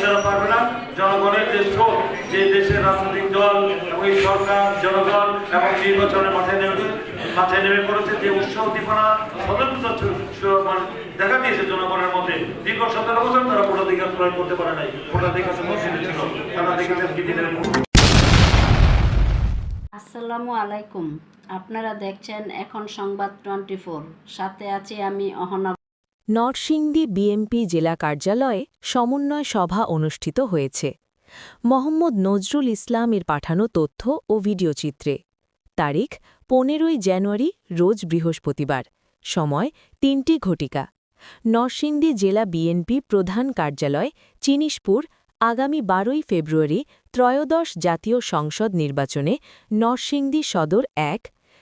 সেটা পারবে না। জনগণের যে স্রোত, যে দেশের রাজনৈতিক দল এবং এই সরকার জনগণ এবং নির্বাচনের মাঠে নেমে পড়েছে, যে উৎসাহ উদ্দীপনা স্বতন্ত্রতা দেখা দিয়েছে জনগণের মধ্যে। দীর্ঘ 17 বছর তারা ভোটাধিকার প্রয়োগ করতে পারে নাই। ভোটাধিকার বঞ্চিত ছিল। তারা দেখেছেন কি দিনের আসসালামু আলাইকুম। আপনারা দেখছেন এখন সংবাদ 24, সাথে আছি আমি অহনা। নরসিংদী বিএনপি জেলা কার্যালয়ে সমন্বয় সভা অনুষ্ঠিত হয়েছে। মোহাম্মদ নজরুল ইসলামের পাঠানো তথ্য ও ভিডিওচিত্রে। তারিখ 15 জানুয়ারি, রোজ বৃহস্পতিবার। সময় 3টি ঘটিকা। নরসিংদী জেলা বিএনপি প্রধান কার্যালয়, চিনিশপুর। আগামী 12 ফেব্রুয়ারি ত্রয়োদশ জাতীয় সংসদ নির্বাচনে নরসিংদী সদর 1,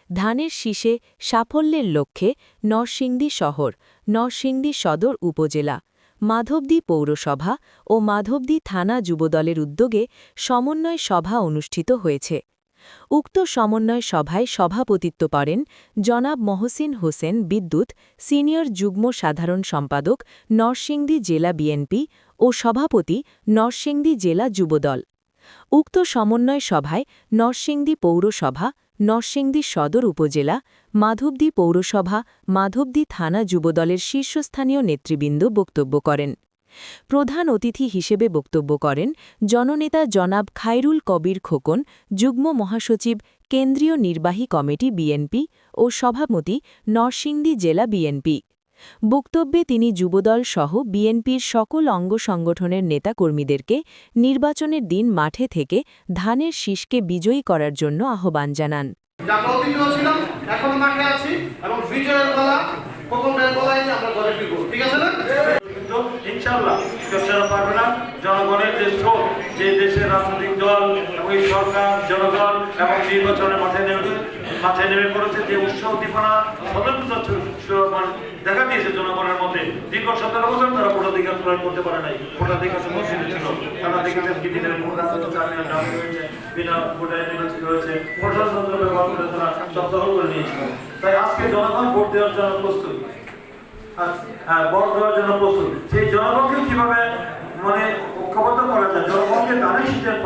ধানের শীষে সাফল্যের লক্ষ্যে নরসিংদী শহর, নরসিংদী সদর উপজেলা, মাধবদী পৌরসভা ও মাধবদী থানা যুবদলের উদ্যোগে সমন্বয় সভা অনুষ্ঠিত হয়েছে। উক্ত সমন্বয় সভায় সভাপতিত্ব করেন জনাব মহসিন হোসেন বিদ্যুৎ, সিনিয়র যুগ্ম সাধারণ সম্পাদক, নরসিংদী জেলা বিএনপি ও সভাপতি, নরসিংদী জেলা যুবদল। উক্ত সমন্বয় সভায় নরসিংদী পৌরসভা, নরসিংদী সদর উপজেলা, মাধবদী পৌরসভা, মাধবদী থানা যুবদলের শীর্ষস্থানীয় নেতৃবৃন্দ বক্তব্য করেন। প্রধান অতিথি হিসেবে বক্তব্য করেন জননেতা জনাব খায়রুল কবির খোকন, যুগ্ম মহাসচিব, কেন্দ্রীয় নির্বাহী কমিটি বিএনপি ও সভাপতি, নরসিংদী জেলা বিএনপি। বক্তব্যে তিনি যুবদল সহ বিএনপির সকল অঙ্গ সংগঠনের নেতাকর্মীদেরকে নির্বাচনের দিন মাঠে থেকে ধানের শীষকে বিজয়ী করার জন্য আহ্বান জানান। ইনশাআল্লাহ সেটা পারবে না। জনগণের যে স্রোত, যে দেশের রাজনৈতিক দল এবং এই সরকার জনগণ এবং নির্বাচনের মাঠে নেমে পড়েছে, যে উৎসাহ উদ্দীপনা স্বতন্ত্রতা দেখা দিয়েছে জনগণের মধ্যে। দীর্ঘ 17 বছর তারা ভোটাধিকার প্রয়োগ করতে পারে নাই। ভোটাধিকার বঞ্চিত ছিল। তারা দেখেছেন কি দিনের বিনা ভোটে নির্বাচিত হয়েছে। প্রশাসনতন্ত্র ব্যবহার করে তারা সব দখল করে নিয়েছিল। তাই আজকে জনগণ ভোট দেওয়ার জন্য প্রস্তুত, ভোট দেওয়ার জন্য প্রস্তুত। সেই জনগণকে কিভাবে ঐক্যবদ্ধ করা যায়, জনগণকে ধানের শীষের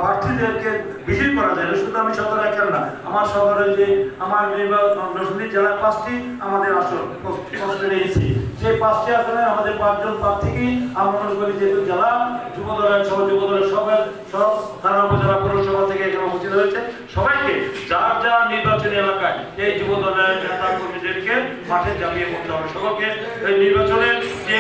প্রার্থীদেরকে বিজয়ী করা যায়। শুধু আমি সদর একের না, আমার সদরে যে আমার নরসিংদী জেলার 5টি আমাদের আসন নিয়েছি, সেই 5টি আসনে আমাদের 5 জন প্রার্থীকেই আমরা মনে করি যেহেতু জেলা যুবদলের সব থানা উপজেলা পৌরসভা থেকে এখানে উপস্থিত হয়েছে, সবাইকে যার যার নির্বাচনী এলাকায় এই যুবদলের নেতা কর্মীদেরকে মাঠে জামিয়ে পড়তে হবে। সকলকে এই নির্বাচনের যে